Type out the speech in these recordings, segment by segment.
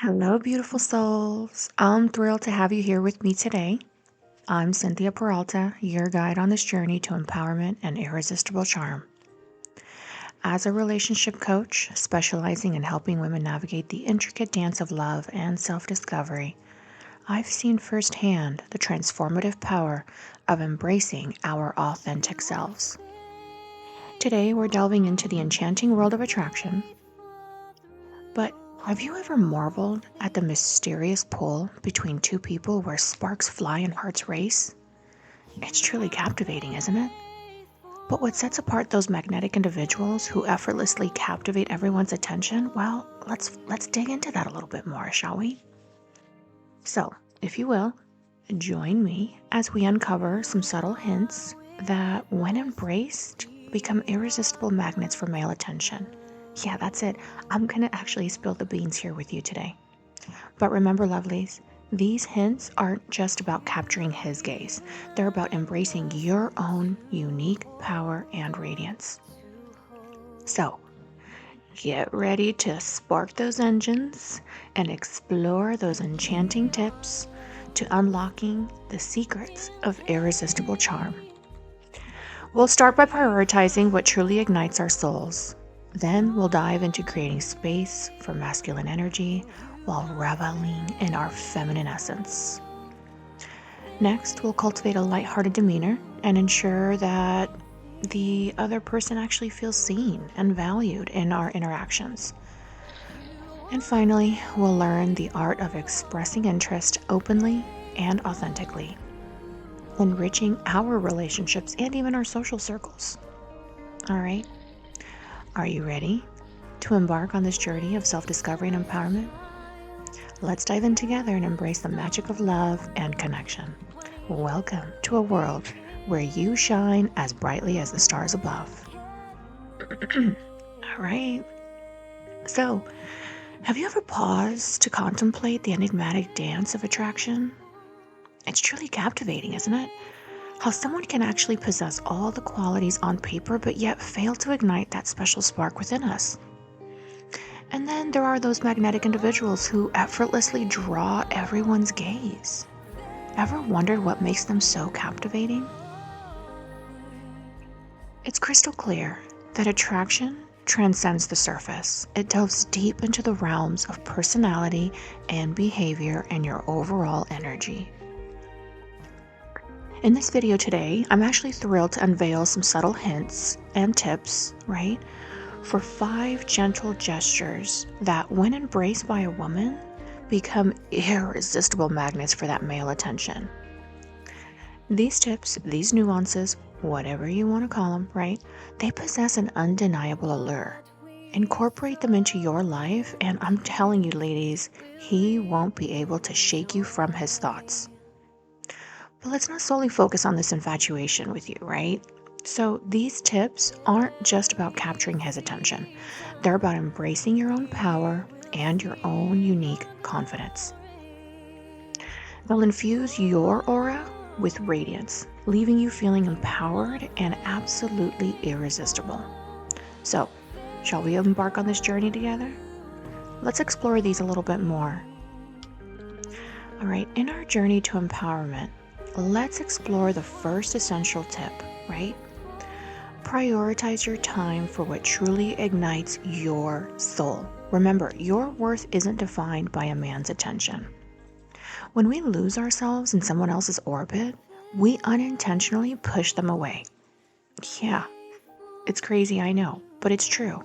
Hello, beautiful souls. I'm thrilled to have you here with me today. I'm Cynthia Peralta, your guide on this journey to empowerment and irresistible charm. As a relationship coach specializing in helping women navigate the intricate dance of love and self discovery, I've seen firsthand the transformative power of embracing our authentic selves. Today, we're delving into the enchanting world of attraction. But have you ever marveled at the mysterious pull between two people where sparks fly and hearts race? It's truly captivating, isn't it? But what sets apart those magnetic individuals who effortlessly captivate everyone's attention? Well, let's dig into that a little bit more, shall we? So, if you will, join me as we uncover some subtle hints that, when embraced, become irresistible magnets for male attention. Yeah, that's it. I'm going to actually spill the beans here with you today. But remember, lovelies, these hints aren't just about capturing his gaze. They're about embracing your own unique power and radiance. So, get ready to spark those engines and explore those enchanting tips to unlocking the secrets of irresistible charm. We'll start by prioritizing what truly ignites our souls. Then we'll dive into creating space for masculine energy while reveling in our feminine essence. Next, we'll cultivate a lighthearted demeanor and ensure that the other person actually feels seen and valued in our interactions. And finally, we'll learn the art of expressing interest openly and authentically, enriching our relationships and even our social circles. All right, are you ready to embark on this journey of self-discovery and empowerment? Let's dive in together and embrace the magic of love and connection. Welcome to a world where you shine as brightly as the stars above. All right. So, have you ever paused to contemplate the enigmatic dance of attraction? It's truly captivating, isn't it? How someone can actually possess all the qualities on paper but yet fail to ignite that special spark within us. And then there are those magnetic individuals who effortlessly draw everyone's gaze. Ever wondered what makes them so captivating? It's crystal clear that attraction transcends the surface. It delves deep into the realms of personality and behavior and your overall energy. In this video today, I'm actually thrilled to unveil some subtle hints and tips, right, for 5 gentle gestures that, when embraced by a woman, become irresistible magnets for that male attention. These tips, these nuances, whatever you want to call them, right, they possess an undeniable allure. Incorporate them into your life, and I'm telling you, ladies, he won't be able to shake you from his thoughts. But let's not solely focus on this infatuation with you, right? So these tips aren't just about capturing his attention. They're about embracing your own power and your own unique confidence. They'll infuse your aura with radiance, leaving you feeling empowered and absolutely irresistible. So, shall we embark on this journey together? Let's explore these a little bit more. All right, in our journey to empowerment, let's explore the first essential tip, right? Prioritize your time for what truly ignites your soul. Remember, your worth isn't defined by a man's attention. When we lose ourselves in someone else's orbit, we unintentionally push them away. Yeah, it's crazy, I know, but it's true.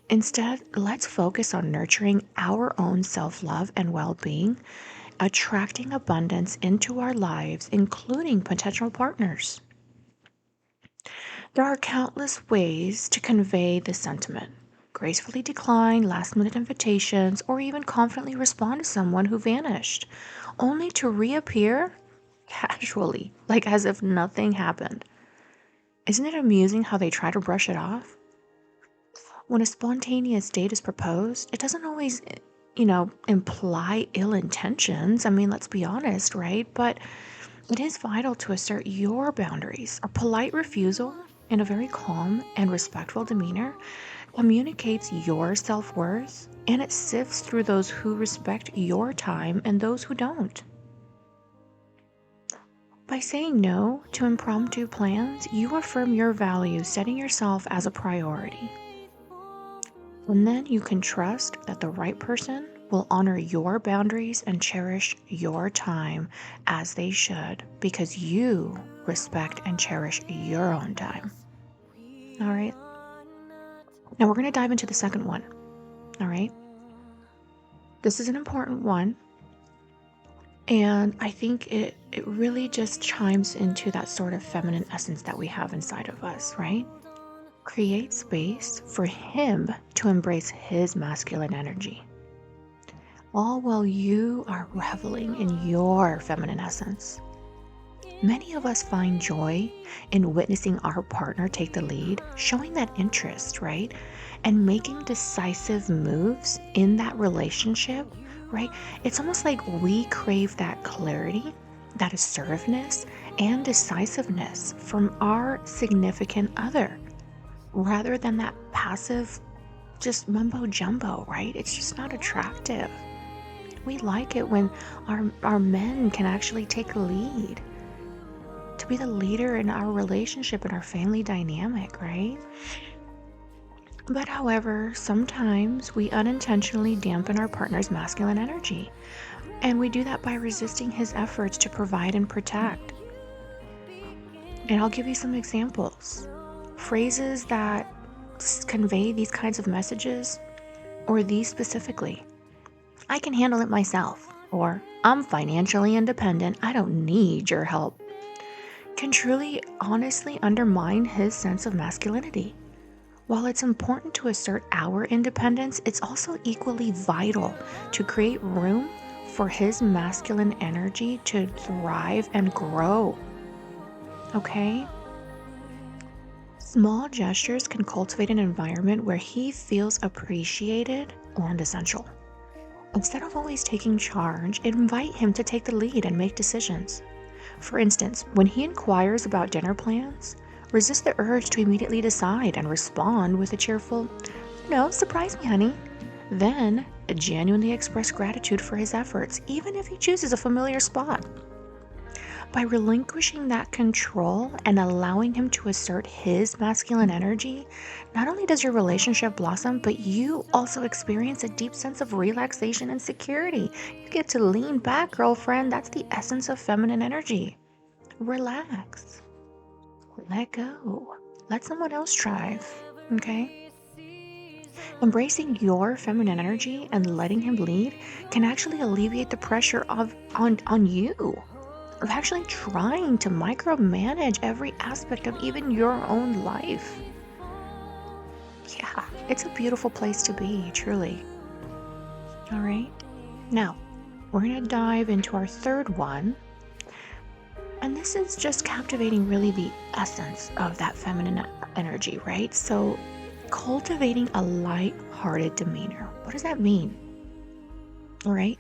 Instead, let's focus on nurturing our own self-love and well-being, attracting abundance into our lives, including potential partners. There are countless ways to convey this sentiment. Gracefully decline last-minute invitations, or even confidently respond to someone who vanished, only to reappear casually, like as if nothing happened. Isn't it amusing how they try to brush it off? When a spontaneous date is proposed, it doesn't always, imply ill intentions. I mean, let's be honest, right? But it is vital to assert your boundaries. A polite refusal in a very calm and respectful demeanor communicates your self-worth, and it sifts through those who respect your time and those who don't. By saying no to impromptu plans, you affirm your value, setting yourself as a priority. And then you can trust that the right person will honor your boundaries and cherish your time as they should, because you respect and cherish your own time. All right. Now we're going to dive into the second one. All right. This is an important one. And I think it really just chimes into that sort of feminine essence that we have inside of us, right? Create space for him to embrace his masculine energy, all while you are reveling in your feminine essence. Many of us find joy in witnessing our partner take the lead, showing that interest, right? And making decisive moves in that relationship, right? It's almost like we crave that clarity, that assertiveness, and decisiveness from our significant other, rather than that passive, just mumbo jumbo, right? It's just not attractive. We like it when our men can actually take a lead, to be the leader in our relationship and our family dynamic, right? But however, sometimes we unintentionally dampen our partner's masculine energy, and we do that by resisting his efforts to provide and protect. And I'll give you some examples. Phrases that convey these kinds of messages, or these specifically: I can handle it myself, or I'm financially independent, I don't need your help, can truly, honestly undermine his sense of masculinity. While it's important to assert our independence, it's also equally vital to create room for his masculine energy to thrive and grow. Okay? Small gestures can cultivate an environment where he feels appreciated and essential. Instead of always taking charge, invite him to take the lead and make decisions. For instance, when he inquires about dinner plans, resist the urge to immediately decide and respond with a cheerful, "No, surprise me, honey." Then, genuinely express gratitude for his efforts, even if he chooses a familiar spot. By relinquishing that control and allowing him to assert his masculine energy, not only does your relationship blossom, but you also experience a deep sense of relaxation and security. You get to lean back, girlfriend. That's the essence of feminine energy. Relax. Let go. Let someone else thrive. Okay? Embracing your feminine energy and letting him lead can actually alleviate the pressure on you, of actually trying to micromanage every aspect of even your own life. Yeah, it's a beautiful place to be, truly. All right. Now, we're going to dive into our third one. And this is just captivating really the essence of that feminine energy, right? So, cultivating a light-hearted demeanor. What does that mean? All right.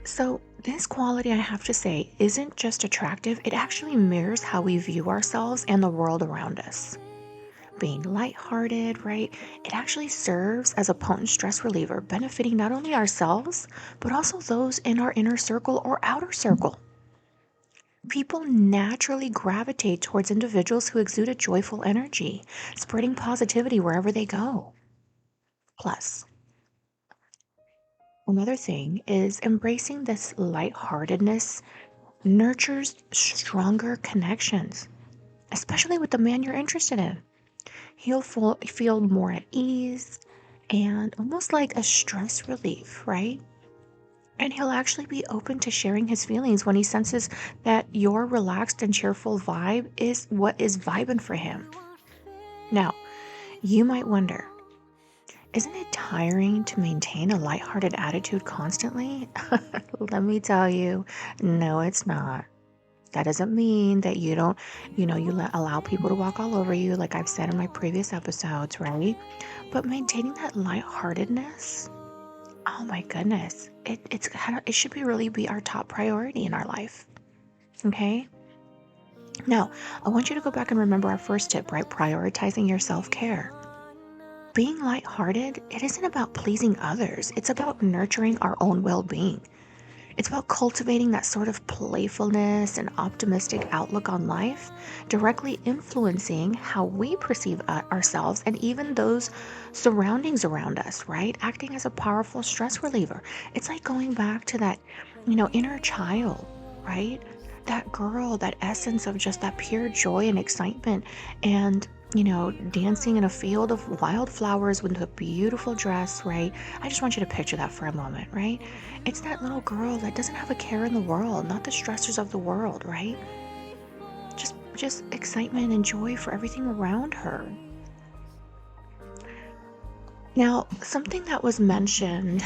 So, this quality, I have to say, isn't just attractive, it actually mirrors how we view ourselves and the world around us. Being lighthearted, right? It actually serves as a potent stress reliever, benefiting not only ourselves, but also those in our inner circle or outer circle. People naturally gravitate towards individuals who exude a joyful energy, spreading positivity wherever they go. Plus, another thing is embracing this lightheartedness nurtures stronger connections, especially with the man you're interested in. He'll feel more at ease and almost like a stress relief, right? And he'll actually be open to sharing his feelings when he senses that your relaxed and cheerful vibe is what is vibing for him. Now, you might wonder, isn't it tiring to maintain a lighthearted attitude constantly? Let me tell you, no, it's not. That doesn't mean that you don't, allow people to walk all over you, like I've said in my previous episodes, right? But maintaining that lightheartedness, oh my goodness, it should really be our top priority in our life. Okay. Now, I want you to go back and remember our first tip, right? Prioritizing your self-care. being lighthearted, it isn't about pleasing others. It's about nurturing our own well-being. It's about cultivating that sort of playfulness and optimistic outlook on life, directly influencing how we perceive ourselves and even those surroundings around us, right? Acting as a powerful stress reliever. It's like going back to that, inner child, right? That girl, that essence of just that pure joy and excitement and dancing in a field of wildflowers with a beautiful dress, right? I just want you to picture that for a moment, right? It's that little girl that doesn't have a care in the world, not the stressors of the world, right? Just excitement and joy for everything around her. Now, something that was mentioned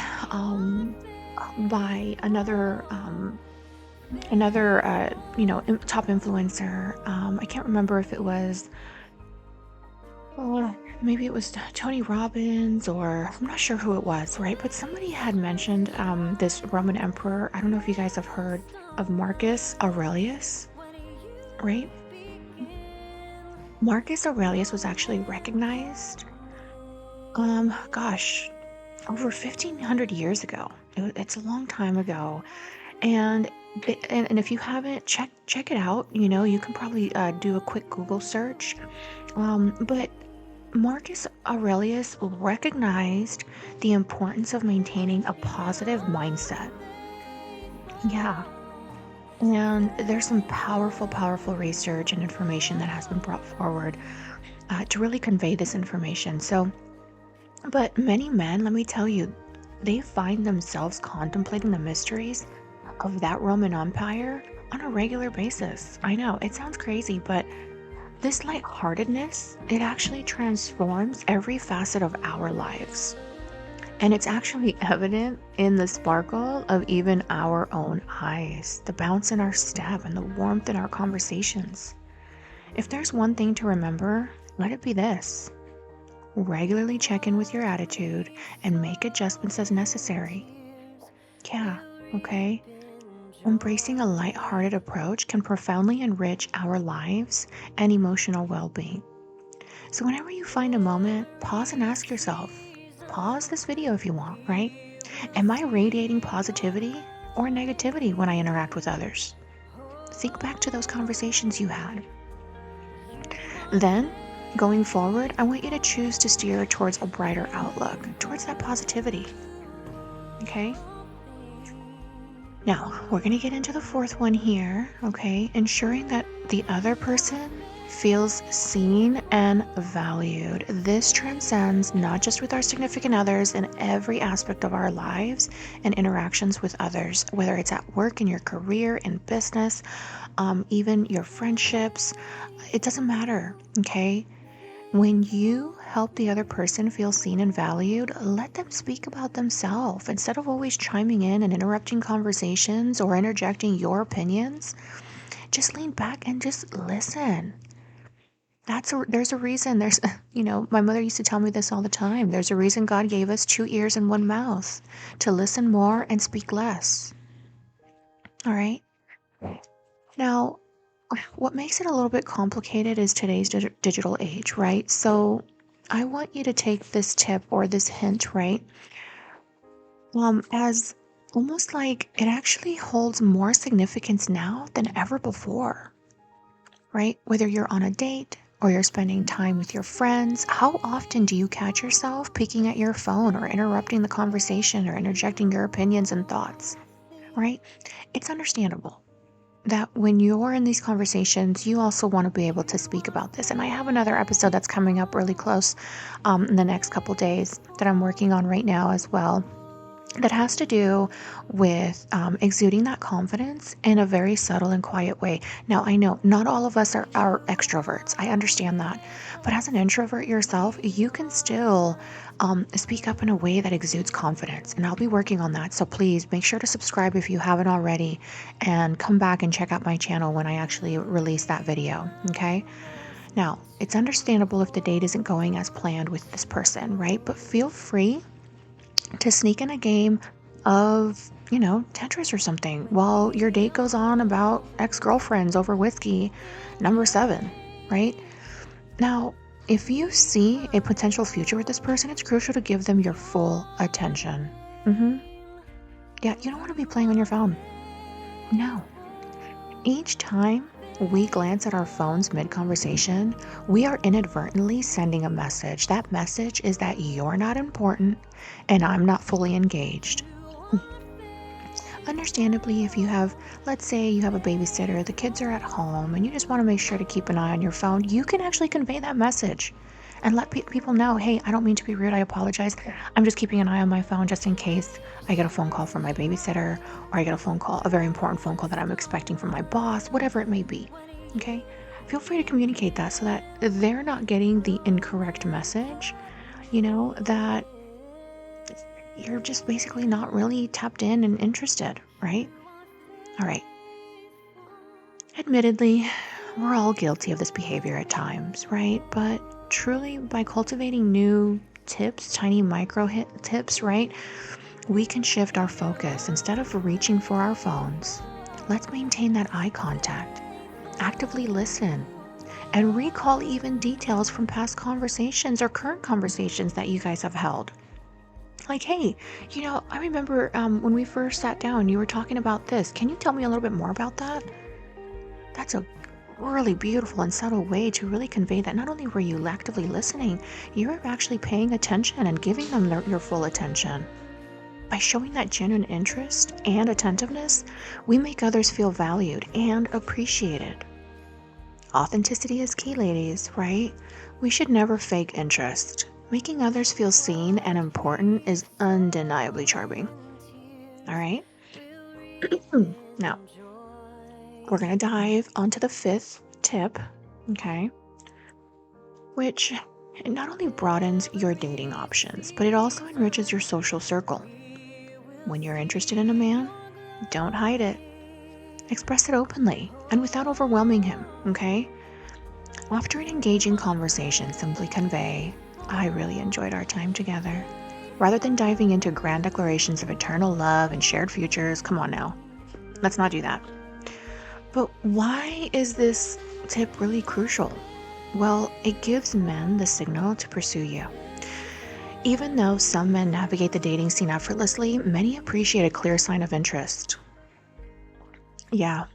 by another top influencer. I can't remember if it was maybe it was Tony Robbins, or I'm not sure who it was, right? But somebody had mentioned this Roman emperor. I don't know if you guys have heard of Marcus Aurelius, right? Marcus Aurelius was actually recognized, gosh, over 1,500 years ago. It's a long time ago. And if you haven't, check it out. You can probably do a quick Google search. But Marcus Aurelius recognized the importance of maintaining a positive mindset. Yeah. And there's some powerful, powerful research and information that has been brought forward to really convey this information. But many men, let me tell you, they find themselves contemplating the mysteries of that Roman Empire on a regular basis. I know, it sounds crazy, but this lightheartedness, it actually transforms every facet of our lives. And it's actually evident in the sparkle of even our own eyes, the bounce in our step, and the warmth in our conversations. If there's one thing to remember, let it be this. Regularly check in with your attitude and make adjustments as necessary. Yeah, okay? Embracing a lighthearted approach can profoundly enrich our lives and emotional well-being. So whenever you find a moment, pause and ask yourself, pause this video if you want, right? Am I radiating positivity or negativity when I interact with others? Think back to those conversations you had. Then, going forward, I want you to choose to steer towards a brighter outlook, towards that positivity. Okay? Now, we're going to get into the fourth one here, okay? Ensuring that the other person feels seen and valued. This transcends not just with our significant others in every aspect of our lives and interactions with others, whether it's at work, in your career, in business, even your friendships. It doesn't matter, okay? When you help the other person feel seen and valued, let them speak about themselves instead of always chiming in and interrupting conversations or interjecting your opinions. Just lean back and just listen. There's a reason. My mother used to tell me this all the time. There's a reason God gave us 2 ears and 1 mouth, to listen more and speak less. All right. Now, what makes it a little bit complicated is today's digital age, right? So I want you to take this tip or this hint, right? As almost like it actually holds more significance now than ever before, right? Whether you're on a date or you're spending time with your friends, how often do you catch yourself peeking at your phone or interrupting the conversation or interjecting your opinions and thoughts, right? It's understandable that when you're in these conversations, you also want to be able to speak about this. And I have another episode that's coming up really close in the next couple days that I'm working on right now as well, that has to do with exuding that confidence in a very subtle and quiet way. Now, I know not all of us are extroverts. I understand that. But as an introvert yourself, you can still speak up in a way that exudes confidence. And I'll be working on that. So please make sure to subscribe if you haven't already, and come back and check out my channel when I actually release that video. Okay? Now, it's understandable if the date isn't going as planned with this person, right? But feel free to sneak in a game of, Tetris or something while your date goes on about ex-girlfriends over whiskey number 7, right? Now, If you see a potential future with this person, it's crucial to give them your full attention. Yeah, you don't want to be playing on your phone. No. Each time we glance at our phones mid-conversation, we are inadvertently sending a message. That message is that you're not important and I'm not fully engaged. Understandably, if you have, let's say you have a babysitter, the kids are at home, and you just want to make sure to keep an eye on your phone, you can actually convey that message and let people know, hey, I don't mean to be rude, I apologize. I'm just keeping an eye on my phone just in case I get a phone call from my babysitter, or I get a phone call, a very important phone call that I'm expecting from my boss, whatever it may be. Okay? Feel free to communicate that so that they're not getting the incorrect message, that you're just basically not really tapped in and interested, right? All right. Admittedly, we're all guilty of this behavior at times, right? But truly, by cultivating new tips, tiny micro hit tips, right, we can shift our focus. Instead of reaching for our phones, let's maintain that eye contact, actively listen, and recall even details from past conversations or current conversations that you guys have held. Like, hey, I remember when we first sat down, you were talking about this. Can you tell me a little bit more about that? That's a really beautiful and subtle way to really convey that not only were you actively listening, you're actually paying attention and giving them your full attention. By showing that genuine interest and attentiveness, we make others feel valued and appreciated. Authenticity is key, ladies, right? We should never fake interest. Making others feel seen and important is undeniably charming. All right? Now, we're going to dive onto the 5th tip, okay? Which not only broadens your dating options, but it also enriches your social circle. When you're interested in a man, don't hide it. Express it openly and without overwhelming him, okay? After an engaging conversation, simply convey, I really enjoyed our time together. Rather than diving into grand declarations of eternal love and shared futures, come on now. Let's not do that. But why is this tip really crucial? Well, it gives men the signal to pursue you. Even though some men navigate the dating scene effortlessly, many appreciate a clear sign of interest. Yeah,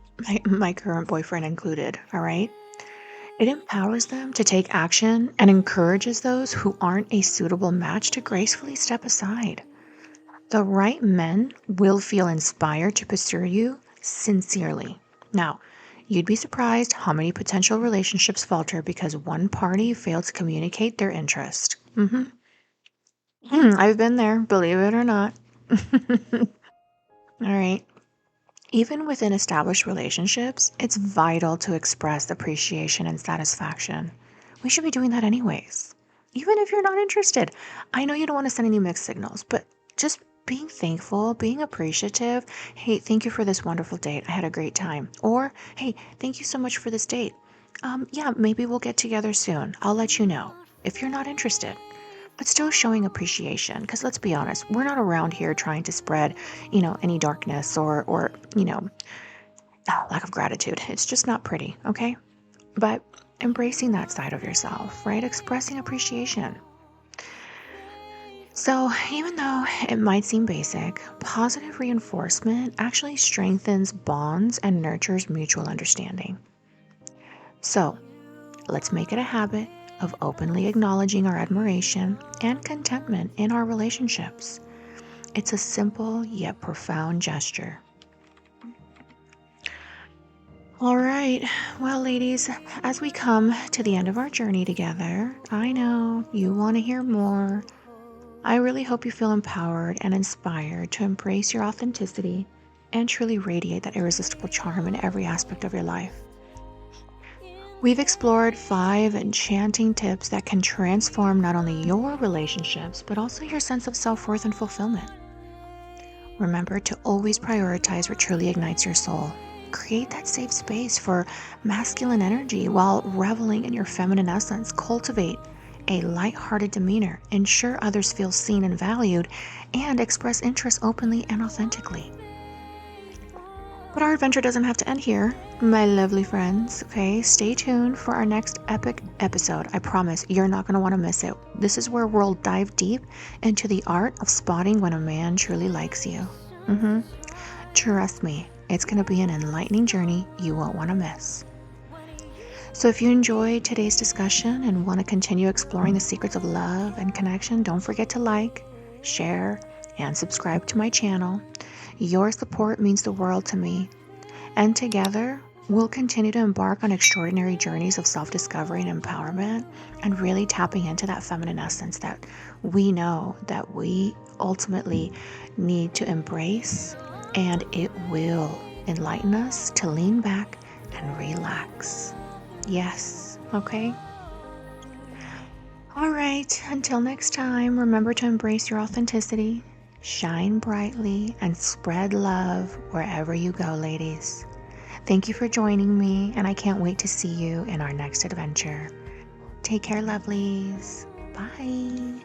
my current boyfriend included, all right? It empowers them to take action and encourages those who aren't a suitable match to gracefully step aside. The right men will feel inspired to pursue you sincerely. Now, you'd be surprised how many potential relationships falter because one party failed to communicate their interest. I've been there, believe it or not. All right. Even within established relationships, it's vital to express appreciation and satisfaction. We should be doing that anyways. Even if you're not interested. I know you don't want to send any mixed signals, but just being thankful, being appreciative. Hey, thank you for this wonderful date. I had a great time. Or, hey, thank you so much for this date. Yeah, maybe we'll get together soon. I'll let you know if you're not interested. But still showing appreciation, because let's be honest, we're not around here trying to spread, any darkness or lack of gratitude. It's just not pretty, okay? But embracing that side of yourself, right? Expressing appreciation. So even though it might seem basic, positive reinforcement actually strengthens bonds and nurtures mutual understanding. So let's make it a habit of openly acknowledging our admiration and contentment in our relationships. It's a simple yet profound gesture. All right, well, ladies, as we come to the end of our journey together, I know you want to hear more. I really hope you feel empowered and inspired to embrace your authenticity and truly radiate that irresistible charm in every aspect of your life. We've explored 5 enchanting tips that can transform not only your relationships, but also your sense of self-worth and fulfillment. Remember to always prioritize what truly ignites your soul. Create that safe space for masculine energy while reveling in your feminine essence. Cultivate a light-hearted demeanor. Ensure others feel seen and valued, and express interest openly and authentically. But our adventure doesn't have to end here, my lovely friends. Okay, stay tuned for our next epic episode. I promise you're not going to want to miss it. This is where we'll dive deep into the art of spotting when a man truly likes you. Trust me, it's going to be an enlightening journey you won't want to miss. So if you enjoyed today's discussion and want to continue exploring the secrets of love and connection, don't forget to like, share, and subscribe to my channel. Your support means the world to me. And together, we'll continue to embark on extraordinary journeys of self-discovery and empowerment, and really tapping into that feminine essence that we know that we ultimately need to embrace, and it will enlighten us to lean back and relax. Yes, okay? All right, until next time, remember to embrace your authenticity, shine brightly, and spread love wherever you go, ladies. Thank you for joining me, and I can't wait to see you in our next adventure. Take care, lovelies. Bye.